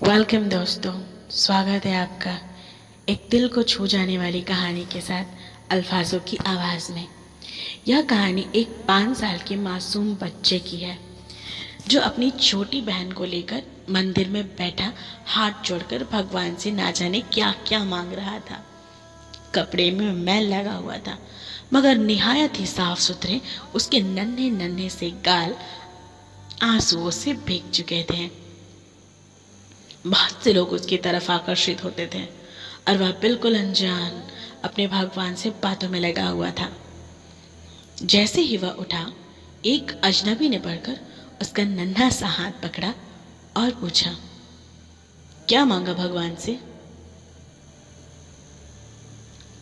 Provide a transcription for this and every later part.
Welcome दोस्तों, स्वागत है आपका एक दिल को छू जाने वाली कहानी के साथ अल्फाजों की आवाज़ में। यह कहानी एक 5 साल के मासूम बच्चे की है जो अपनी छोटी बहन को लेकर मंदिर में बैठा हाथ जोड़कर भगवान से ना जाने क्या क्या मांग रहा था। कपड़े में मैल लगा हुआ था मगर निहायत ही साफ सुथरे उसके नन्हे नन्हे से गाल आंसुओं से भीग चुके थे। बहुत से लोग उसकी तरफ आकर्षित होते थे और वह बिल्कुल अनजान अपने भगवान से बातों में लगा हुआ था। जैसे ही वह उठा, एक अजनबी ने बढ़कर उसका नन्हा सा हाथ पकड़ा और पूछा, क्या मांगा भगवान से?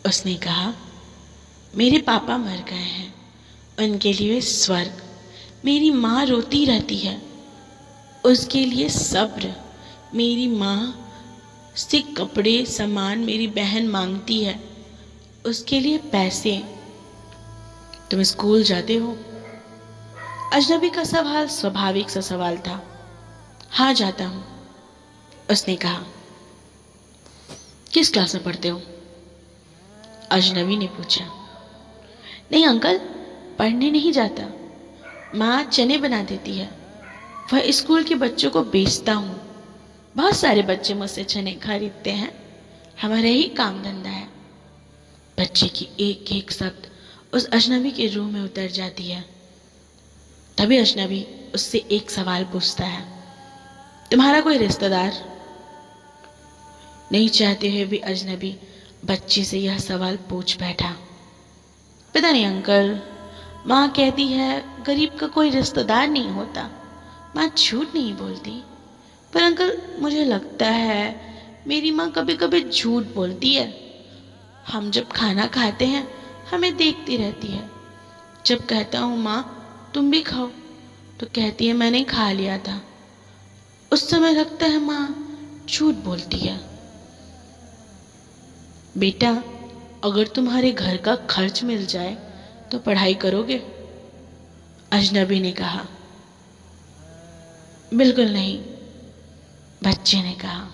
उसने कहा, मेरे पापा मर गए हैं, उनके लिए स्वर्ग। मेरी माँ रोती रहती है, उसके लिए सब्र। मेरी माँ से कपड़े सामान मेरी बहन मांगती है, उसके लिए पैसे। तुम स्कूल जाते हो? अजनबी का सवाल स्वाभाविक सा सवाल था। हाँ, जाता हूँ, उसने कहा। किस क्लास में पढ़ते हो? अजनबी ने पूछा। नहीं अंकल, पढ़ने नहीं जाता, माँ चने बना देती है, वह स्कूल के बच्चों को बेचता हूँ। बहुत सारे बच्चे मुझसे चने खरीदते हैं, हमारा ही काम धंधा है। बच्चे की एक एक शब्द उस अजनबी के रूह में उतर जाती है। तभी अजनबी उससे एक सवाल पूछता है, तुम्हारा कोई रिश्तेदार? नहीं चाहते हुए भी अजनबी बच्चे से यह सवाल पूछ बैठा। पता नहीं अंकल, माँ कहती है गरीब का कोई रिश्तेदार नहीं होता। माँ झूठ नहीं बोलती, पर अंकल मुझे लगता है मेरी माँ कभी कभी झूठ बोलती है। हम जब खाना खाते हैं हमें देखती रहती है। जब कहता हूँ माँ तुम भी खाओ, तो कहती है मैंने खा लिया था। उस समय लगता है माँ झूठ बोलती है। बेटा, अगर तुम्हारे घर का खर्च मिल जाए तो पढ़ाई करोगे? अजनबी ने कहा। बिल्कुल नहीं, बच्चे ने कहा।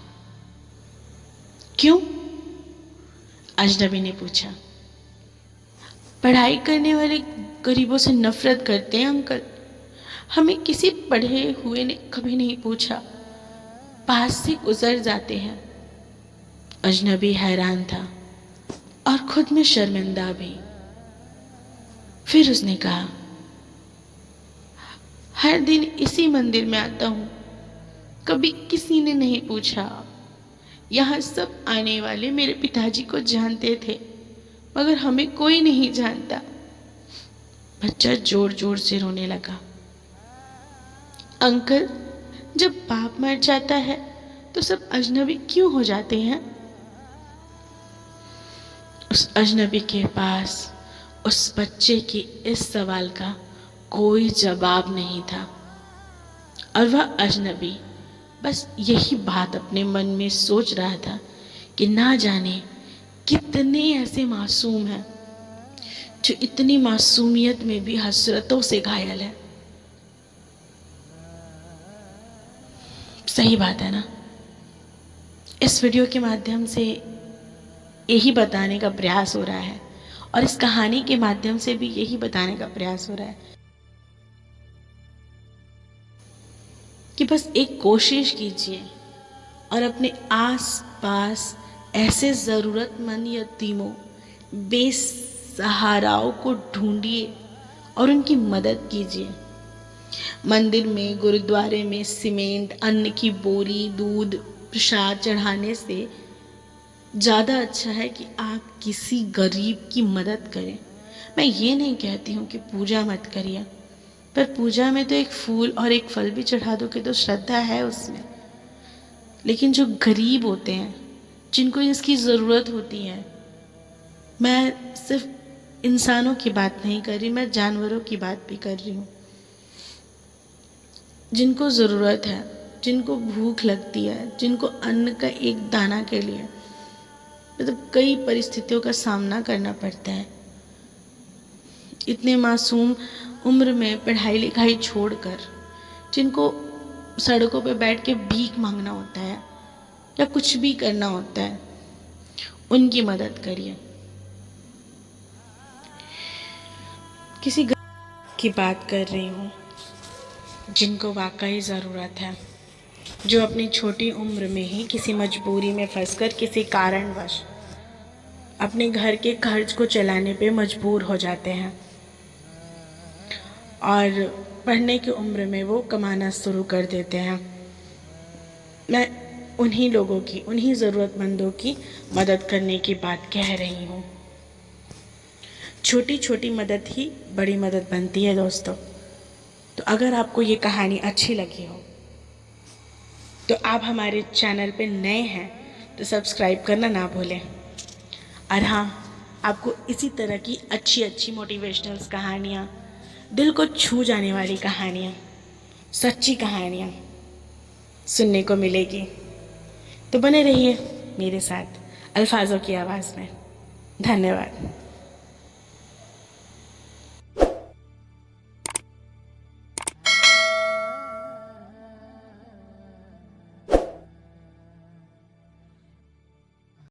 क्यों? अजनबी ने पूछा। पढ़ाई करने वाले गरीबों से नफरत करते हैं अंकल। हमें किसी पढ़े हुए ने कभी नहीं पूछा, पास से गुजर जाते हैं। अजनबी हैरान था और खुद में शर्मिंदा भी। फिर उसने कहा, हर दिन इसी मंदिर में आता हूँ, कभी किसी ने नहीं पूछा। यहाँ सब आने वाले मेरे पिताजी को जानते थे, मगर हमें कोई नहीं जानता। बच्चा जोर जोर से रोने लगा। अंकल, जब बाप मर जाता है तो सब अजनबी क्यों हो जाते हैं? उस अजनबी के पास उस बच्चे के इस सवाल का कोई जवाब नहीं था और वह अजनबी बस यही बात अपने मन में सोच रहा था कि ना जाने कितने ऐसे मासूम हैं जो इतनी मासूमियत में भी हसरतों से घायल है। सही बात है ना? इस वीडियो के माध्यम से यही बताने का प्रयास हो रहा है और इस कहानी के माध्यम से भी यही बताने का प्रयास हो रहा है कि बस एक कोशिश कीजिए और अपने आस पास ऐसे ज़रूरतमंद यतीमों, बेसहाराओं को ढूंढिए और उनकी मदद कीजिए। मंदिर में, गुरुद्वारे में सीमेंट, अन्न की बोरी, दूध, प्रसाद चढ़ाने से ज़्यादा अच्छा है कि आप किसी गरीब की मदद करें। मैं ये नहीं कहती हूँ कि पूजा मत करिए, पर पूजा में तो एक फूल और एक फल भी चढ़ा दोगे तो श्रद्धा है उसमें। लेकिन जो गरीब होते हैं, जिनको इसकी ज़रूरत होती है, मैं सिर्फ इंसानों की बात नहीं कर रही, मैं जानवरों की बात भी कर रही हूँ। जिनको ज़रूरत है, जिनको भूख लगती है, जिनको अन्न का एक दाना के लिए मतलब कई परिस्थितियों का सामना करना पड़ता है। इतने मासूम उम्र में पढ़ाई लिखाई छोड़कर जिनको सड़कों पे बैठ के भीख मांगना होता है, या कुछ भी करना होता है, उनकी मदद करिए। किसी की बात कर रही हूँ जिनको वाकई ज़रूरत है, जो अपनी छोटी उम्र में ही किसी मजबूरी में फंसकर किसी कारणवश अपने घर के खर्च को चलाने पे मजबूर हो जाते हैं और पढ़ने की उम्र में वो कमाना शुरू कर देते हैं। मैं उन्हीं लोगों की, उन्हीं ज़रूरतमंदों की मदद करने की बात कह रही हूँ। छोटी छोटी मदद ही बड़ी मदद बनती है दोस्तों। तो अगर आपको ये कहानी अच्छी लगी हो तो आप हमारे चैनल पे नए हैं तो सब्सक्राइब करना ना भूलें। और हाँ, आपको इसी तरह की अच्छी अच्छी मोटिवेशनल्स कहानियाँ, दिल को छू जाने वाली कहानियाँ, सच्ची कहानियाँ सुनने को मिलेगी। तो बने रहिए मेरे साथ अल्फाजों की आवाज़ में। धन्यवाद।